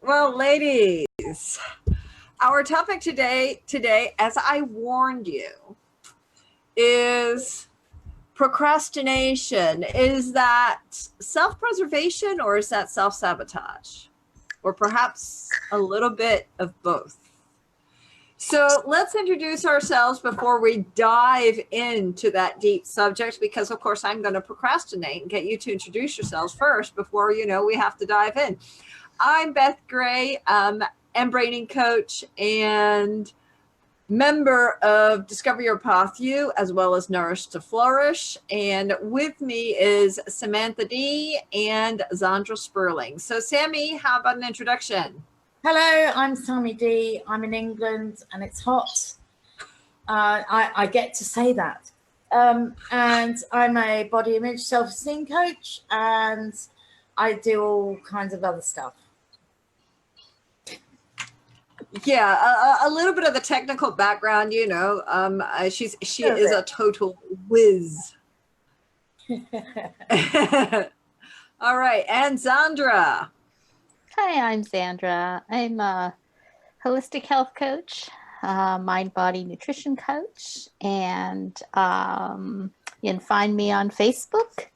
Well, ladies, our topic today, as I warned you, is procrastination. Is that self-preservation or is that self-sabotage? Or perhaps a little bit of both. So let's introduce ourselves before we dive into that deep subject, because of course I'm going to procrastinate and get you to introduce yourselves first before, we have to dive in. I'm Beth Gray, branding coach and member of Discover Your Path You, as well as Nourish to Flourish. And with me is Samantha D and Zandra Sperling. So Sammy, how about an introduction? Hello, I'm Sammy D. I'm in England and it's hot. I get to say that. And I'm a body image self-esteem coach and I do all kinds of other stuff. Yeah, a little bit of the technical background, she is a total whiz. All right, and Zandra. Hi, I'm Zandra. I'm a holistic health coach, mind, body, nutrition coach, and you can find me on Facebook,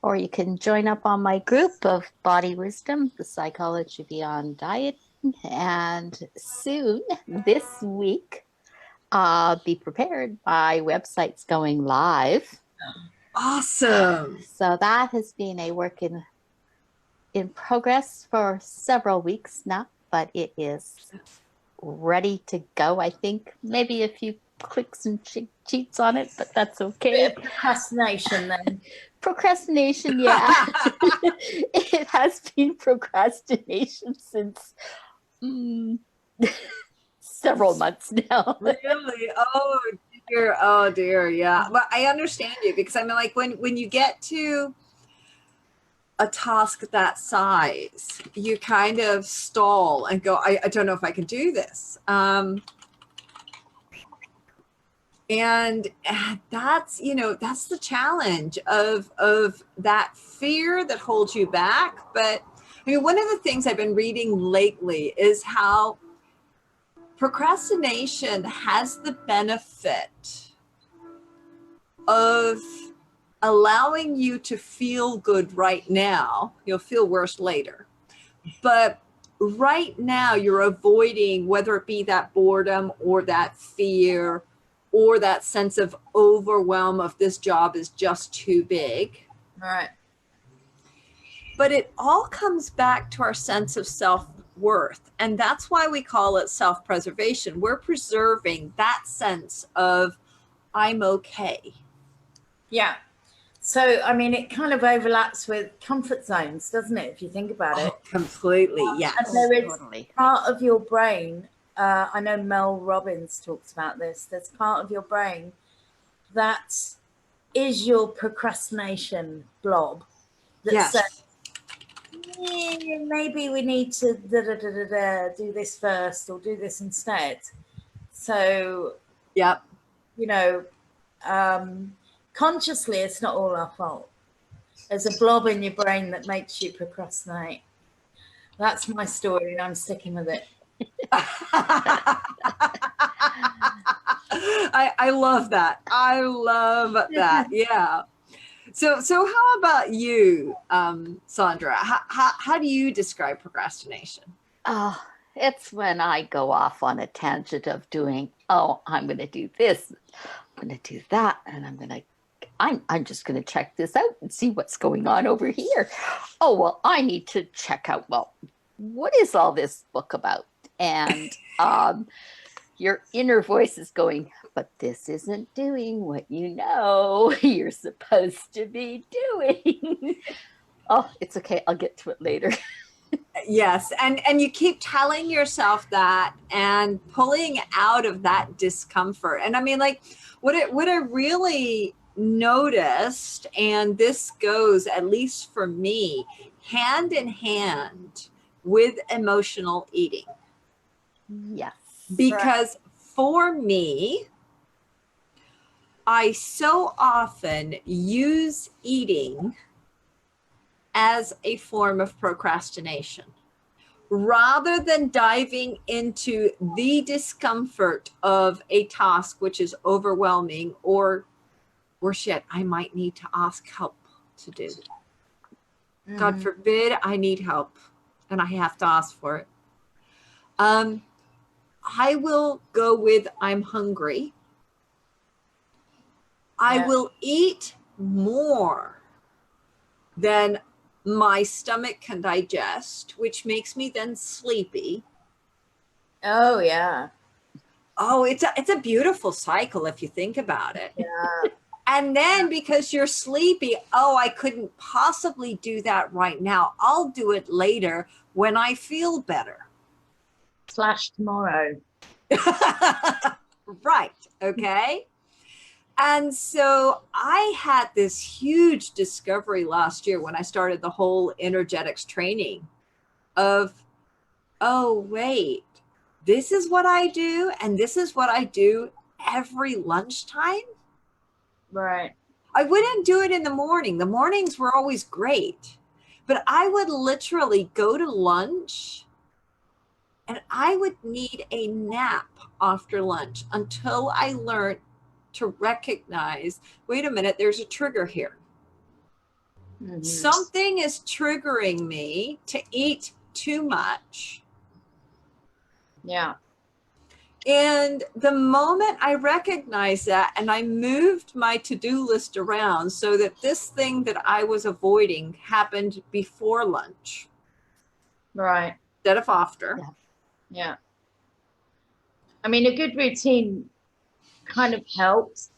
or you can join up on my group of Body Wisdom, the Psychology Beyond Diet. And soon, this week, be prepared, my website's going live. Awesome. So that has been a work in progress for several weeks now, but it is ready to go. I think maybe a few clicks and cheats on it, but that's okay. Procrastination then. Procrastination, yeah. It has been procrastination since several months now. Really? Oh dear, yeah. But I understand you, because I mean, like when you get to a task that size, you kind of stall and go, I don't know if I can do this. And that's, that's the challenge of that fear that holds you back. But I mean, one of the things I've been reading lately is how procrastination has the benefit of allowing you to feel good right now. You'll feel worse later. But right now you're avoiding, whether it be that boredom or that fear or that sense of overwhelm of this job is just too big. All right. But it all comes back to our sense of self-worth. And that's why we call it self-preservation. We're preserving that sense of I'm okay. Yeah. So, I mean, it kind of overlaps with comfort zones, doesn't it? If you think about it. Completely, yes. And there is part of your brain, I know Mel Robbins talks about this, there's part of your brain that is your procrastination blob that says, maybe we need to do this first or do this instead. So, yep. Consciously, it's not all our fault. There's a blob in your brain that makes you procrastinate. That's my story, and I'm sticking with it. I love that. I love that. Yeah. So how about you, Sandra? How do you describe procrastination? It's when I go off on a tangent of doing, I'm going to do this, I'm going to do that, and I'm just going to check this out and see what's going on over here. Oh, well, I need to check out, what is all this book about? And your inner voice is going, but this isn't doing what you're supposed to be doing. Oh, it's okay. I'll get to it later. Yes. And you keep telling yourself that and pulling out of that discomfort. And I mean, like what I really noticed, and this goes, at least for me, hand in hand with emotional eating. Yes. Because for me, I so often use eating as a form of procrastination, rather than diving into the discomfort of a task which is overwhelming or shit, I might need to ask help to do. God forbid I need help and I have to ask for it. I will go with I'm hungry. I will eat more than my stomach can digest, which makes me then sleepy. Oh yeah. Oh, it's a beautiful cycle if you think about it. Yeah. And then because you're sleepy, oh, I couldn't possibly do that right now. I'll do it later when I feel better. / tomorrow. Right. Okay. And so I had this huge discovery last year when I started the whole energetics training of, oh, wait, this is what I do. And this is what I do every lunchtime. Right. I wouldn't do it in the morning. The mornings were always great, but I would literally go to lunch and I would need a nap after lunch until I learned to recognize, wait a minute, there's a trigger here. Something is triggering me to eat too much. Yeah. And the moment I recognized that, and I moved my to-do list around so that this thing that I was avoiding happened before lunch. Right. Instead of after. Yeah. I mean, a good routine kind of helps.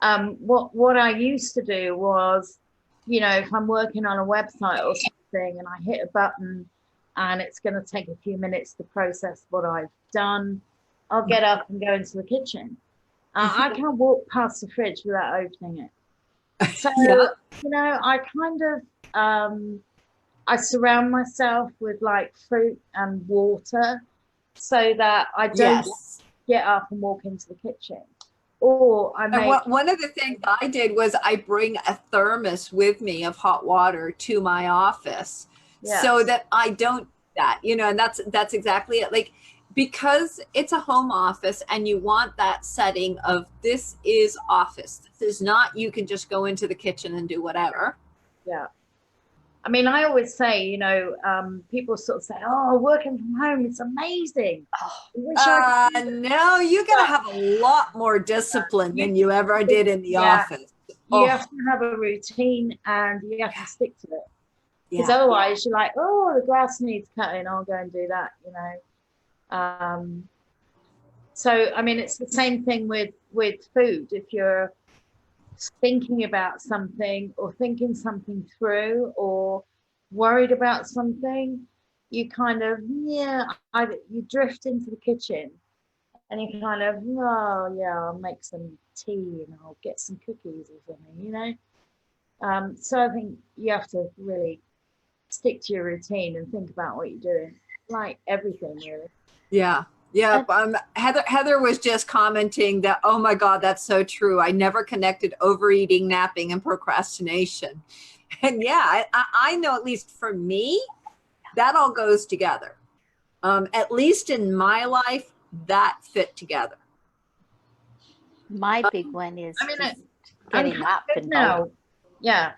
What I used to do was, you know, if I'm working on a website or something and I hit a button and it's going to take a few minutes to process what I've done, I'll get up and go into the kitchen. I can't walk past the fridge without opening it. So, you know, I kind of, I surround myself with like fruit and water so that I don't get up and walk into the kitchen. Or I make... One of the things I did was I bring a thermos with me of hot water to my office so that I don't do that, you know, and that's exactly it. Like, because it's a home office and you want that setting of this is office. This is not, you can just go into the kitchen and do whatever. Yeah. I mean, I always say, you know, people sort of say, oh, working from home, it's amazing. No, you got to have a lot more discipline than you ever did in the office. You have to have a routine and you have to stick to it. Because otherwise you're like, oh, the grass needs cutting, I'll go and do that, you know. So, I mean, it's the same thing with food. If you're thinking about something or thinking something through or worried about something, you kind of, you drift into the kitchen and you kind of, oh, yeah, I'll make some tea and I'll get some cookies or something, you know. So I think you have to really stick to your routine and think about what you're doing, like everything, really. Yeah. Heather was just commenting that, oh my God, that's so true. I never connected overeating, napping, and procrastination. And I know, at least for me, that all goes together. At least in my life, that fit together. My big one is, getting up and now. Yeah.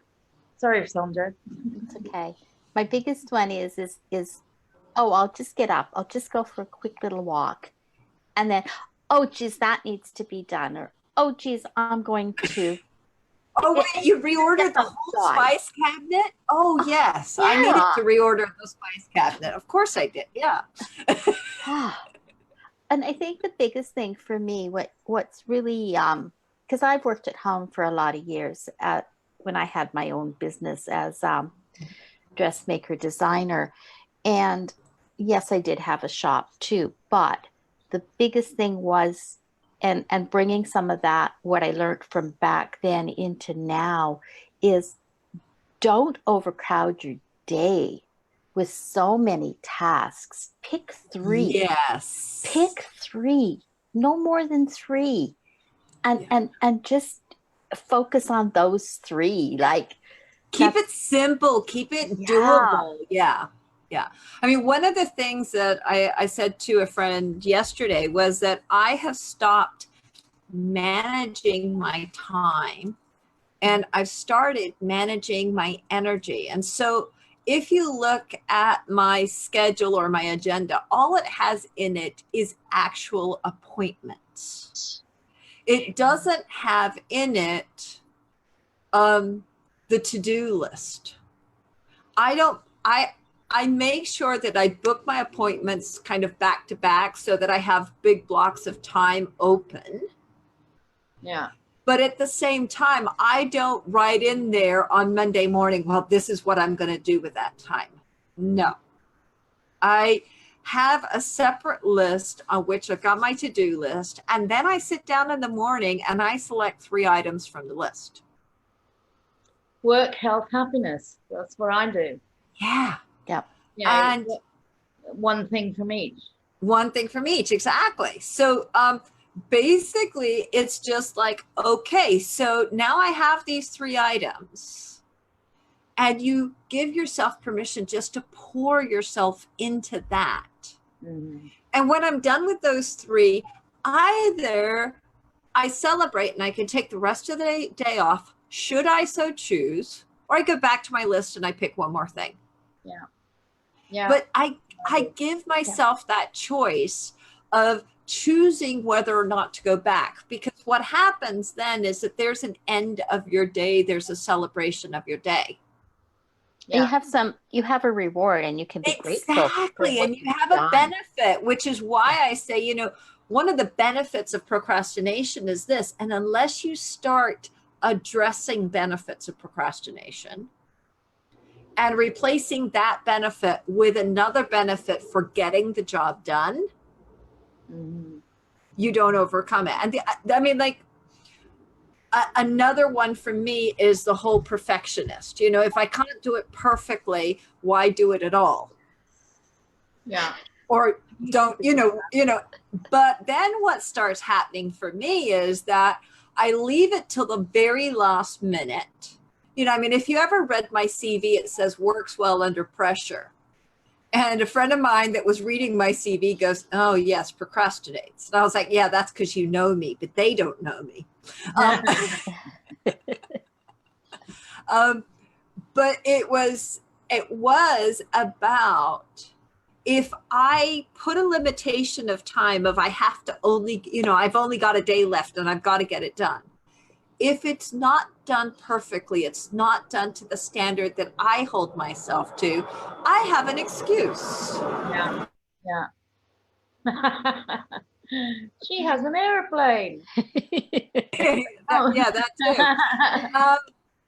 Sorry, Sandra. It's okay. My biggest one is oh, I'll just get up. I'll just go for a quick little walk. And then, oh, geez, that needs to be done. Or, oh, geez, I'm going to. Oh, wait, you reordered the whole spice cabinet? Oh, yes. I needed to reorder the spice cabinet. Of course I did. Yeah. And I think the biggest thing for me, what's really, because I've worked at home for a lot of years when I had my own business as dressmaker designer. And yes, I did have a shop too, but the biggest thing was, and bringing some of that, what I learned from back then into now, is don't overcrowd your day with so many tasks. Pick 3. Yes. Pick 3, no more than 3. And just focus on those 3. Like, keep it simple, keep it doable. Yeah. Yeah. I mean, one of the things that I said to a friend yesterday was that I have stopped managing my time and I've started managing my energy. And so if you look at my schedule or my agenda, all it has in it is actual appointments. It doesn't have in it the to-do list. I make sure that I book my appointments kind of back to back so that I have big blocks of time open. Yeah. But at the same time, I don't write in there on Monday morning, well, this is what I'm going to do with that time. No. I have a separate list on which I've got my to-do list. And then I sit down in the morning and I select 3 items from the list. Work, health, happiness. That's what I do. Yeah. Yeah. You know, And one thing from each. one thing from each. Exactly. So basically it's just like, okay, so now I have these 3 items and you give yourself permission just to pour yourself into that. Mm-hmm. And when I'm done with those 3, either I celebrate and I can take the rest of the day off, should I so choose, or I go back to my list and I pick one more thing. Yeah. Yeah. But I give myself that choice of choosing whether or not to go back, because what happens then is that there's an end of your day. There's a celebration of your day. Yeah. You have a reward and you can be grateful. Exactly. And you have a benefit, which is why I say, you know, one of the benefits of procrastination is this. And unless you start addressing benefits of procrastination and replacing that benefit with another benefit for getting the job done, you don't overcome it. And I mean, like, another one for me is the whole perfectionist. You know, if I can't do it perfectly, why do it at all? Yeah. Or don't, you know, but then what starts happening for me is that I leave it till the very last minute. You know, I mean, if you ever read my CV, it says works well under pressure. And a friend of mine that was reading my CV goes, oh, yes, procrastinates. And I was like, yeah, that's because you know me, but they don't know me. But it was about, if I put a limitation of time of I have to only, you know, I've only got a day left and I've got to get it done. If it's not done perfectly, it's not done to the standard that I hold myself to, I have an excuse. Yeah. Yeah. She has an airplane. Yeah, that too.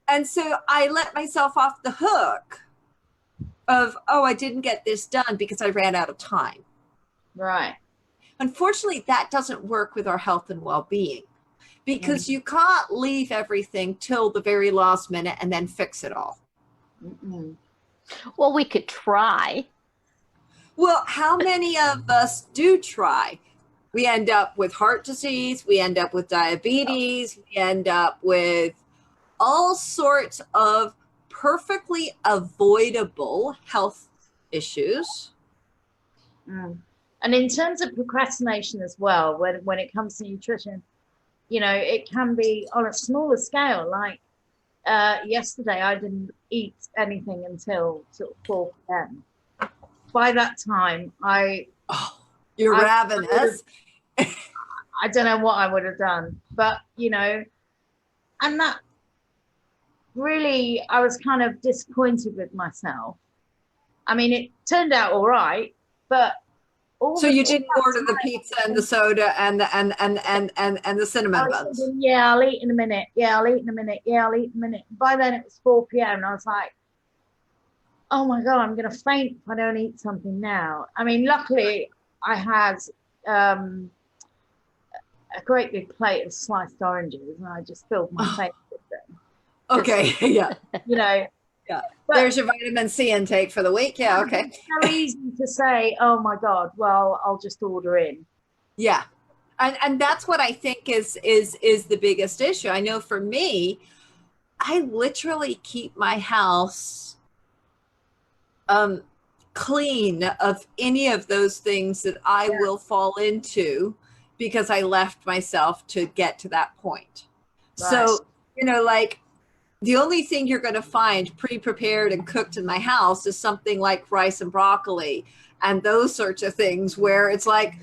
And so I let myself off the hook of, oh, I didn't get this done because I ran out of time. Right. Unfortunately, that doesn't work with our health and well-being, because you can't leave everything till the very last minute and then fix it all. Well, we could try. Well, how many of us do try? We end up with heart disease, we end up with diabetes, we end up with all sorts of perfectly avoidable health issues. And in terms of procrastination as well, when it comes to nutrition, you know, it can be on a smaller scale. Like yesterday, I didn't eat anything until 4 p.m. By that time, You're ravenous. I don't know what I would have done, but you know, and that really, I was kind of disappointed with myself. I mean, it turned out all right, but so you didn't order the pizza and the soda and the cinnamon buns. Thinking, yeah, I'll eat in a minute. Yeah, I'll eat in a minute. Yeah, I'll eat in a minute. By then it was 4 p.m. and I was like, oh my God, I'm going to faint if I don't eat something now. I mean, luckily I had a great big plate of sliced oranges and I just filled my face with them. Okay, yeah. You know. Yeah. But there's your vitamin C intake for the week. Yeah, okay. It's so easy to say, oh my God, well, I'll just order in. Yeah. And that's what I think is the biggest issue. I know for me, I literally keep my house clean of any of those things that I will fall into because I left myself to get to that point. Right. So, like the only thing you're going to find pre-prepared and cooked in my house is something like rice and broccoli and those sorts of things where it's like,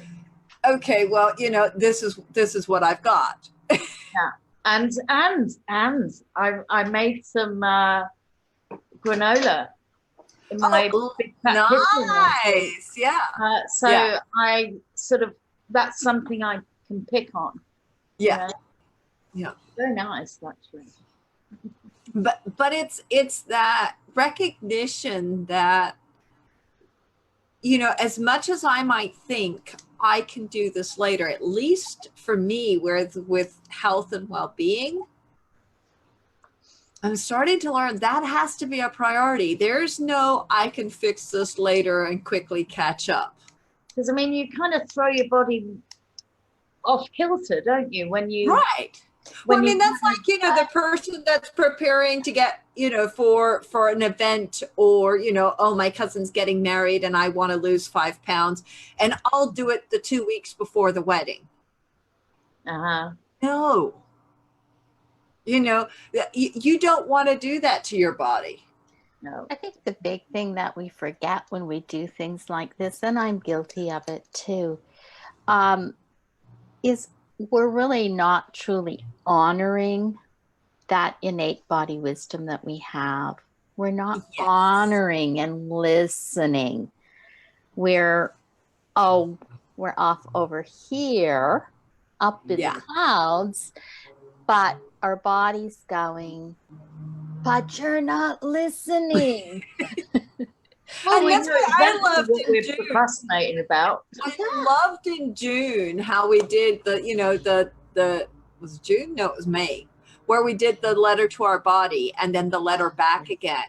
okay, well, this is what I've got. Yeah. And I made some granola in my big fat kitchen. Nice. Yeah. So Yeah. I that's something I can pick on. Yeah. Yeah. Very nice, actually. But it's that recognition that, as much as I might think I can do this later, at least for me, with health and well-being, I'm starting to learn that has to be a priority. There's no, I can fix this later and quickly catch up. Because, you kind of throw your body off kilter, don't you? When you. Right. Well, that's like, the person that's preparing to get, for an event or, oh, my cousin's getting married and I want to lose 5 pounds and I'll do it the 2 weeks before the wedding. Uh-huh. No. You don't want to do that to your body. No. I think the big thing that we forget when we do things like this, and I'm guilty of it too, is we're really not truly honoring that innate body wisdom that we have. We're not honoring and listening. We're off over here, up in the clouds, but our body's going, but you're not listening. And that's what I loved what in we're June. Procrastinating about. I loved in June how we did the was it June? No, it was May, where we did the letter to our body and then the letter back again,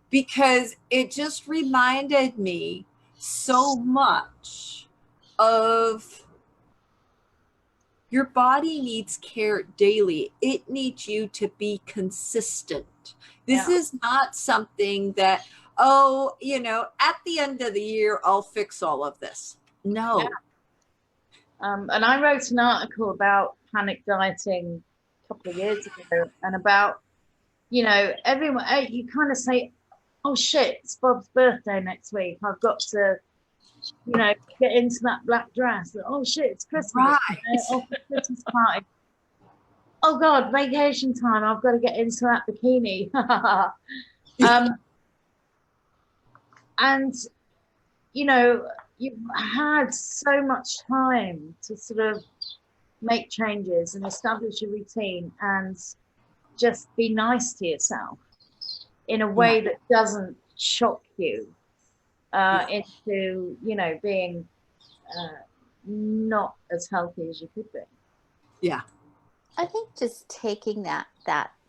because it just reminded me so much of your body needs care daily. It needs you to be consistent. This is not something that, at the end of the year, I'll fix all of this. No. Yeah. And I wrote an article about panic dieting a couple of years ago, and about, everyone, you kind of say, oh shit, it's Bob's birthday next week. I've got to, get into that black dress. Oh shit, it's Christmas. Right. Oh, Christmas party. Oh God, vacation time. I've got to get into that bikini. And, you've had so much time to sort of make changes and establish a routine and just be nice to yourself in a way that doesn't shock you into, being not as healthy as you could be. Yeah. I think just taking that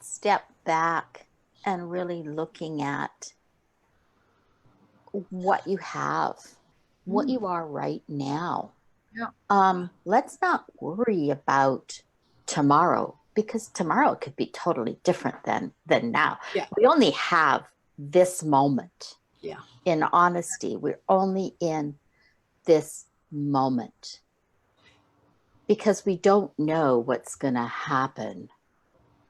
step back and really looking at what you have, what you are right now. Yeah. Let's not worry about tomorrow, because tomorrow could be totally different than now. Yeah. We only have this moment. Yeah. In honesty, we're only in this moment because we don't know what's going to happen.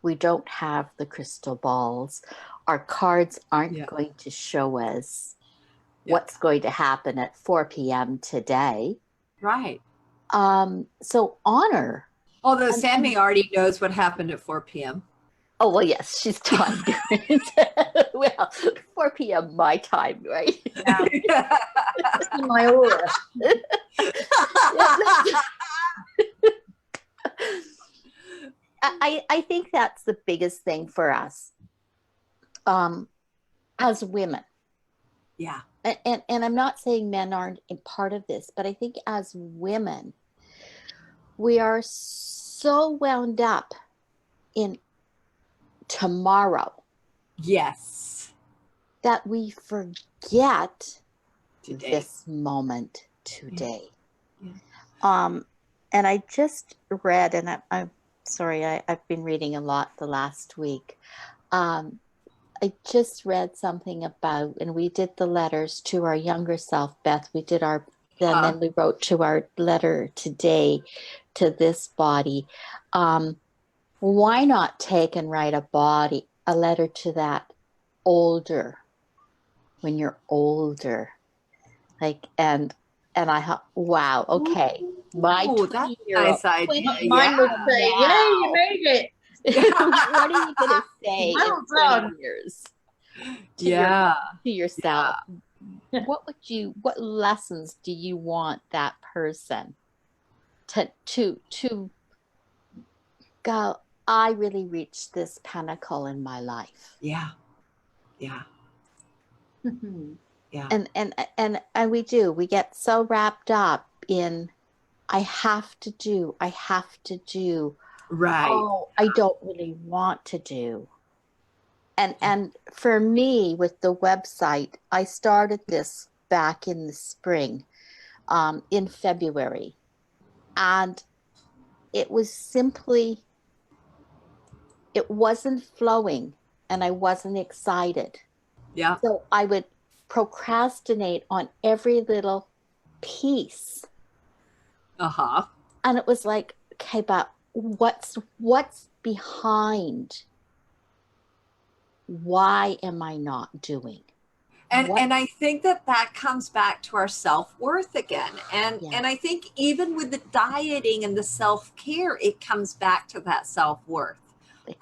We don't have the crystal balls. Our cards aren't going to show us what's going to happen at 4 p.m. today. Right. So honor. Although Sammy already knows what happened at 4 p.m. Oh, well, yes, she's time. Well, 4 p.m. my time, right? Yeah. In my aura. I think that's the biggest thing for us as women. Yeah. And I'm not saying men aren't a part of this, but I think as women, we are so wound up in tomorrow. Yes. That we forget Today. This moment today. Yeah. And I just read, and I'm sorry, I've been reading a lot the last week, I just read something about, and we did the letters to our younger self, Beth. We did our, and then we wrote to our letter today to this body. Why not take and write a letter to that older, when you're older? Like, and I thought, wow, okay. My Ooh, that's a 20-year-old. nice idea. Mine would Yeah. say, "Yeah, you made it." What are you going to say Well in done. 20 years to Yeah. to yourself? What lessons do you want that person to go, I really reached this pinnacle in my life? Yeah. Yeah. Yeah. And we get so wrapped up in I have to do. Right. Oh, I don't really want to do. And for me, with the website, I started this back in the spring, in February, and it was simply, it wasn't flowing, and I wasn't excited. Yeah. So I would procrastinate on every little piece, Uh-huh. and it was like, okay, but what's behind? Why am I not doing? And I think that comes back to our self-worth again. And I think even with the dieting and the self-care, it comes back to that self-worth.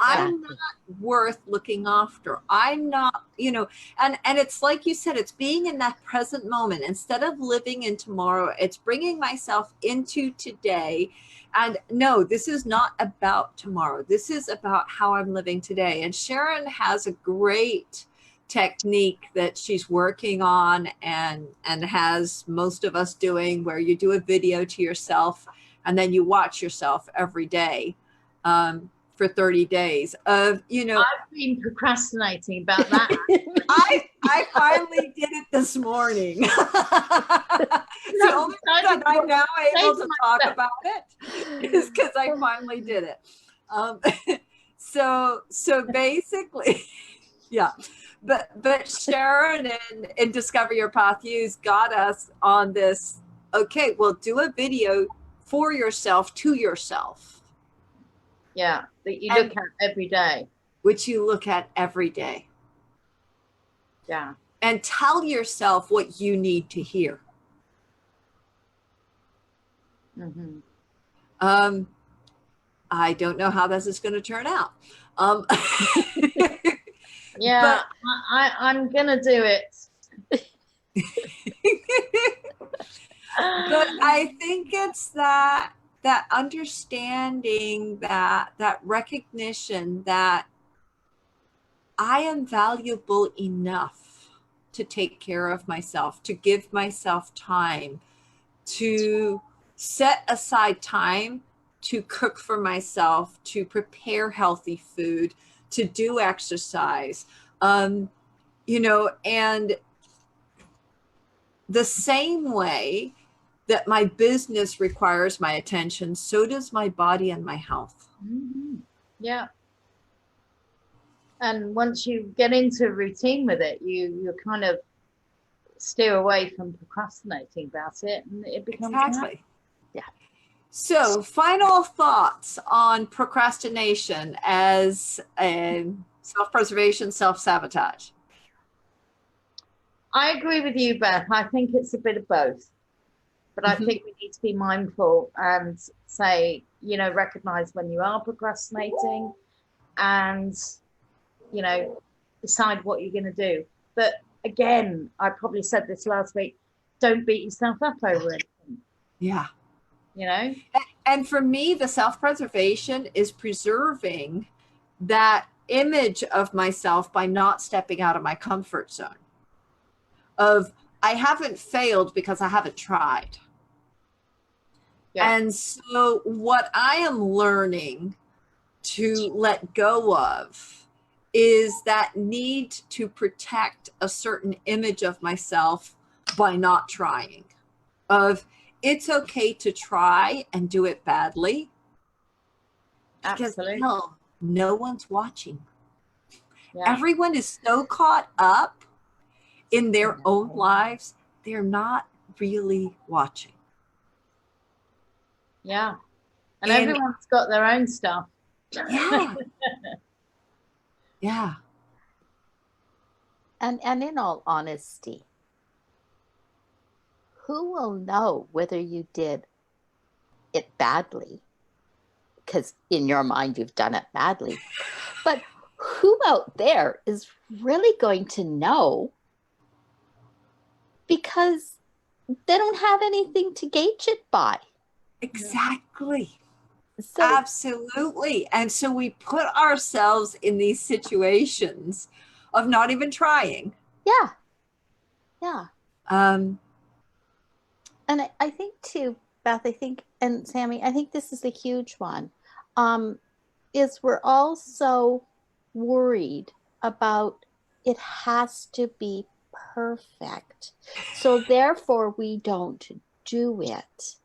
I'm Exactly. not worth looking after. I'm not, and it's like you said, it's being in that present moment instead of living in tomorrow. It's bringing myself into today. And no, this is not about tomorrow. This is about how I'm living today. And Sharon has a great technique that she's working on and has most of us doing, where you do a video to yourself and then you watch yourself every day. For 30 days of, I've been procrastinating about that. I finally did it this morning. So the only reason I'm now able to talk about it is because I finally did it. So basically, yeah. But Sharon and Discover Your Path Use got us on this. Okay, well, do a video for yourself, to yourself. Yeah, that you look at every day. Which you look at every day. Yeah. And tell yourself what you need to hear. Mm-hmm. I don't know how this is going to turn out. Yeah, I'm gonna do it. But I think it's that understanding, that recognition that I am valuable enough to take care of myself, to give myself time, to set aside time to cook for myself, to prepare healthy food, to do exercise, and the same way that my business requires my attention, so does my body and my health. Mm-hmm. Yeah. And once you get into a routine with it, you kind of steer away from procrastinating about it, and it becomes Exactly. Yeah. So, final thoughts on procrastination as self-preservation, self-sabotage. I agree with you, Beth. I think it's a bit of both. But I think we need to be mindful and say, recognize when you are procrastinating and, decide what you're going to do. But again, I probably said this last week, don't beat yourself up over it. Yeah. And for me, the self-preservation is preserving that image of myself by not stepping out of my comfort zone. Of, I haven't failed because I haven't tried. Yeah. And so what I am learning to let go of is that need to protect a certain image of myself by not trying. Of, it's okay to try and do it badly. Because absolutely. no one's watching. Yeah. Everyone is so caught up in their own lives, they're not really watching. Yeah. And And- everyone's got their own stuff. Yeah. Yeah. And in all honesty, who will know whether you did it badly? Because in your mind, you've done it badly. But who out there is really going to know? Because they don't have anything to gauge it by. Exactly. So, Absolutely. And so we put ourselves in these situations of not even trying. yeah. Yeah. Um, And I think too, Beth, and Sammy, I think this is a huge one, is we're all so worried about it has to be perfect. So therefore we don't do it.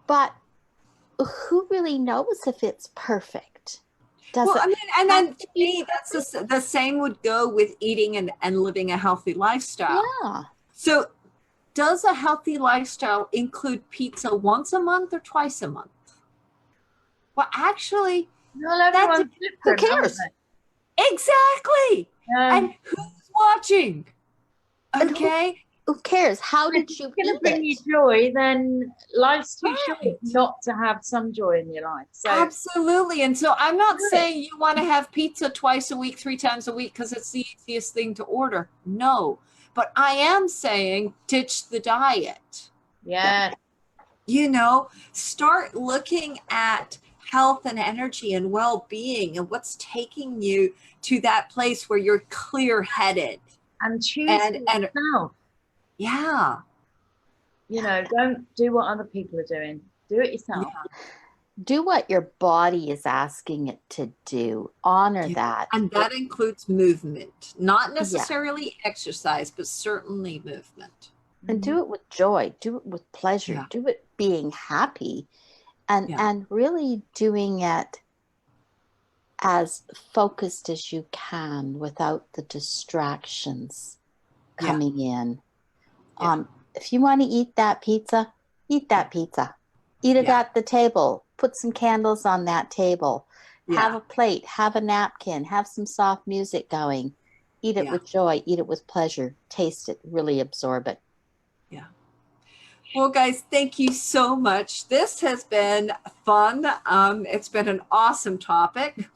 But who really knows if it's perfect? Does well, it I mean, and then have to to be me, that's the same would go with eating and living a healthy lifestyle. Yeah. So does a healthy lifestyle include pizza once a month or twice a month? Well, actually, Well, everyone's Who different, aren't cares? they? exactly. Yeah. And who's watching? And Okay. Who cares? How If did it's you going to eat bring it? you joy, then life's too short Right. not to have some joy in your life. So Absolutely. And so I'm not Do it. saying you want to have pizza twice a week, 3 times a week, because it's the easiest thing to order. No. But I am saying ditch the diet. yeah, You know, start looking at health and energy and well-being and what's taking you to that place where you're clear-headed. and choose And yourself. yeah. You know, don't do what other people are doing. Do it yourself. Yeah. Do what your body is asking it to do. Honor Yeah. that. And that includes movement, not necessarily exercise, but certainly movement. And do it with joy. Do it with pleasure. Yeah. Do it being happy. And Yeah. and really doing it as focused as you can without the distractions Yeah. coming in. Yeah. If you want to eat that pizza, eat that pizza. Eat it Yeah. at the table. Put some candles on that table. Have Yeah. a plate, have a napkin, have some soft music going. Eat it Yeah. with joy, eat it with pleasure. Taste it, really absorb it. Yeah. Well, guys, thank you so much. This has been fun. It's been an awesome topic.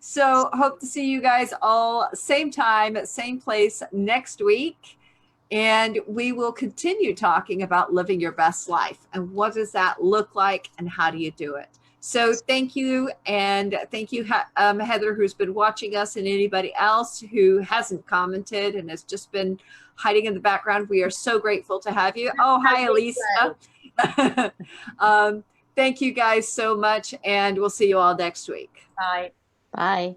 So hope to see you guys all same time, same place next week. And we will continue talking about living your best life and what does that look like and how do you do it. So thank you. And thank you, Heather, who's been watching us, and anybody else who hasn't commented and has just been hiding in the background. We are so grateful to have you. Oh, hi, Elisa. Thank you guys so much. And we'll see you all next week. Bye. Bye.